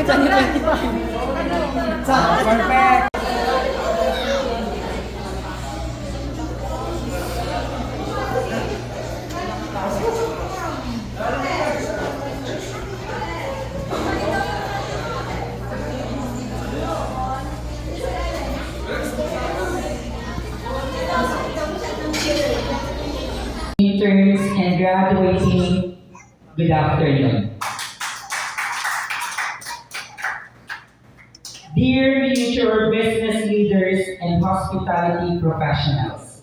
Perfect. Interns and graduating, good afternoon. Dear future business leaders and hospitality professionals,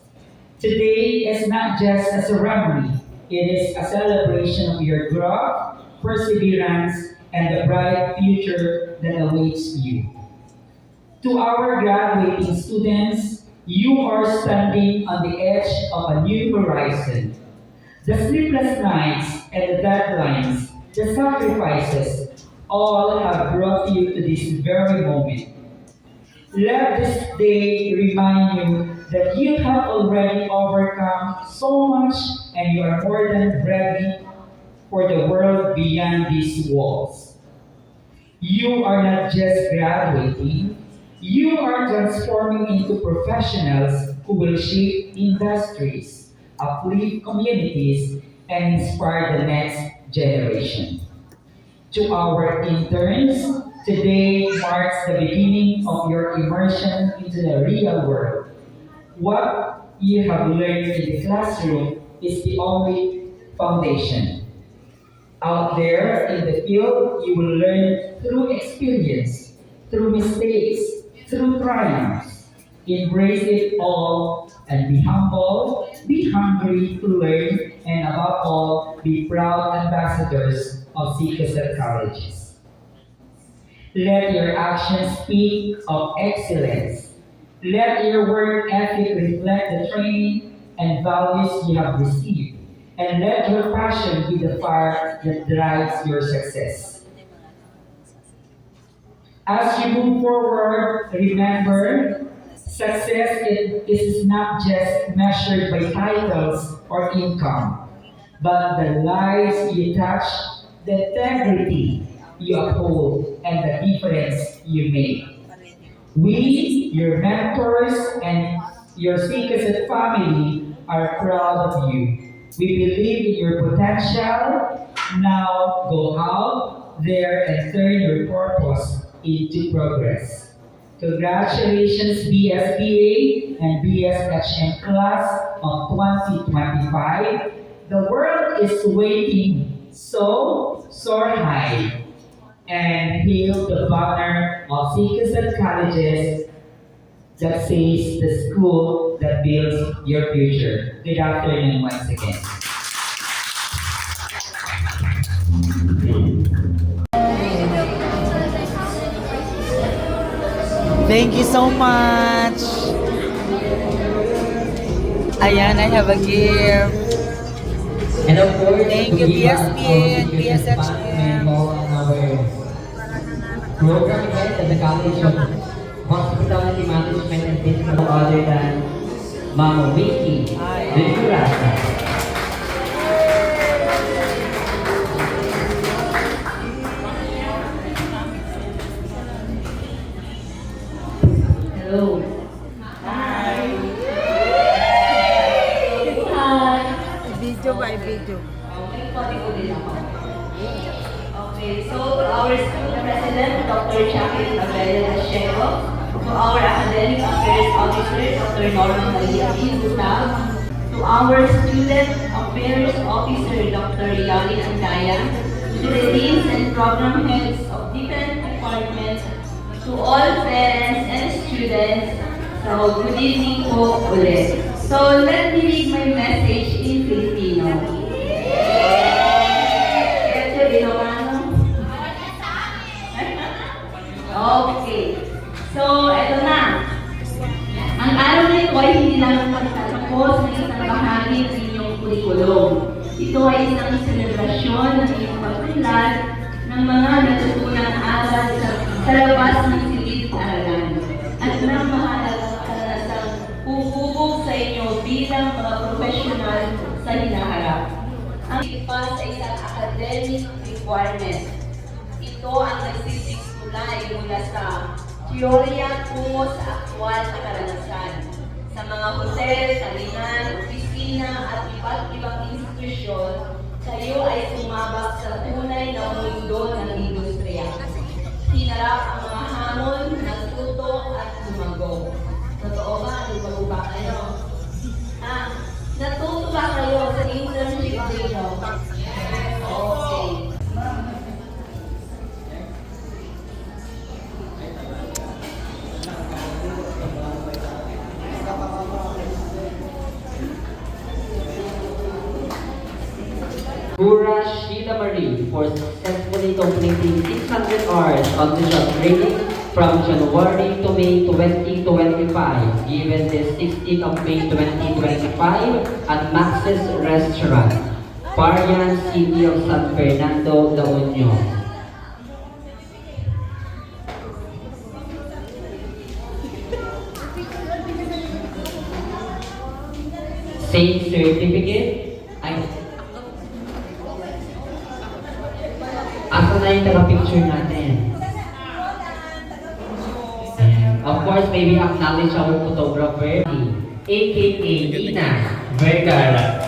today is not just a ceremony, it is a celebration of your growth, perseverance, and the bright future that awaits you. To our graduating students, you are standing on the edge of a new horizon. The sleepless nights and the deadlines, the sacrifices, all have brought you to this very moment. Let this day remind you that you have already overcome so much and you are more than ready for the world beyond these walls. You are not just graduating, you are transforming into professionals who will shape industries, uplift communities, and inspire the next generation. To our interns, today marks the beginning of your immersion into the real world. What you have learned in the classroom is the only foundation. Out there in the field, you will learn through experience, through mistakes, through triumphs. Embrace it all and be humble, be hungry to learn, and above all, be proud ambassadors of CCASET colleges. Let your actions speak of excellence. Let your work ethic reflect the training and values you have received. And let your passion be the fire that drives your success. As you move forward, remember, is not just measured by titles or income, but the lives you touch, the integrity you uphold, and the difference you make. We, your mentors, and your Seekers family are proud of you. We believe in your potential. Now go out there and turn your purpose into progress. Congratulations BSBA and BSHM class of 2025. The world is waiting, so soar high and hail the banner of Seekers colleges that says the school that builds your future. Good afternoon once again. Thank you so much. Ayan, I have a gift. And of course, Thank you, BSBA and BSHM. Program head at the College of Hospitality Management and Business no other than Mama Vicky Venturasa. Hello. Hi. Video by video. Okay, so to our school president, Dr. Jacqueline Abella Pacheco, to our academic affairs officer, Dr. Norma Maria Pinta, to our student affairs officer, Dr. Yani Andaya, to the deans and program heads of different departments, to all parents and students, so good evening po ulit. So let me read my message in Filipino. Ito, Ilocano. Okay. So, eto na. Ang araw na ito ay hindi lang pagtatapos ng isang bahagi ng inyong kurikulum. Ito ay isang selebrasyon ng inyong pagtunlad ng mga natutunang aral sa labas ng silid-aralan at ng mahalagang karanasang hubog sa inyo bilang mga profesional sa hinaharap. Ang ipa sa isang academic requirement. Ito ang nagsisiklo kulay mula sa teorya tungo sa aktwal na karanasan. Sa mga hotel, salinan, opisina at iba't ibang institusyon, kayo ay sumabak sa tunay na mundo ng industriya. Hinarap ang mga hamon, nagtuto at lumago. Totoo ba? Lumago ba kayo? Natuto ba kayo sa internship ninyo? Okay. Gura Sheila Marie for successfully completing 600 hours of visual training from January to May 2025, given the 16th of May 2025 at Max's Restaurant, Parian, City of San Fernando, La Union. Same certificate. Asa na yung taga-picture natin? And of course, may we acknowledge our photographer, aka Ina Vergara.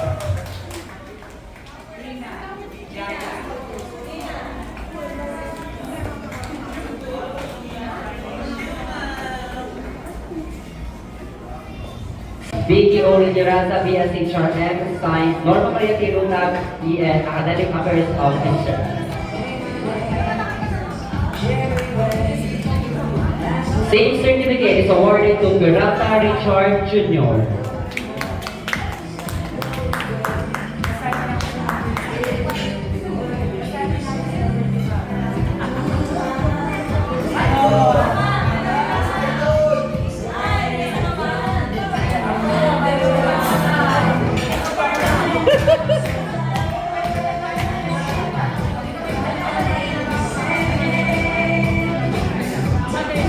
Vicky Oringerasa, BSHRM, signed Norma Maria Tirunag, EN, Academic Affairs Officer. Same certificate is awarded to Peralta Richard Jr.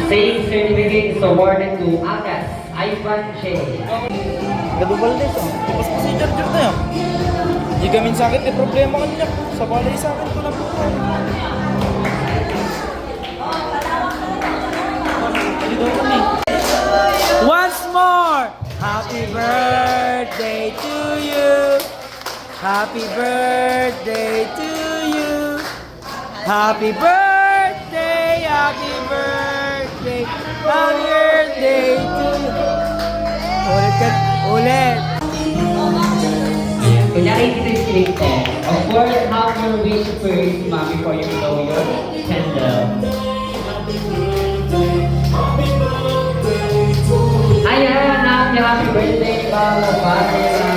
Same certificate is awarded to Agas Ivan J. Gadubaldes, Tapos procedure dyan na yan. Di gamin sa akin, di problema kanina. Sa balay sa akin ko na po. Hindi daw kami. Once more! Happy birthday to you! Happy birthday to you! Happy birthday! Happy birthday! Happy birthday to you! Ulit ka! Ulit! Kunyari ito yung selected. Of course, have your wish first, ma'am, before you blow your candle. Ayan, happy birthday, Papa Pamela.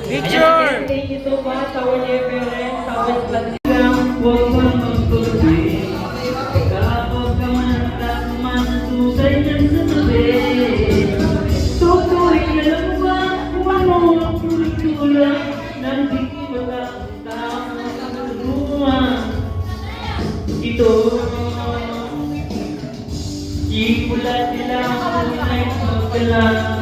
Picture! Ayan, thank you so much, our dear parents, our platinum. Huwag kang magtuloy. Kapag ka manatap, mantusay niyan sa tabi. Tutuloy, alam mo ba kung ano ang kultura ng di magkakasama sa luha? Ito, di pula sila ang kulay magkala.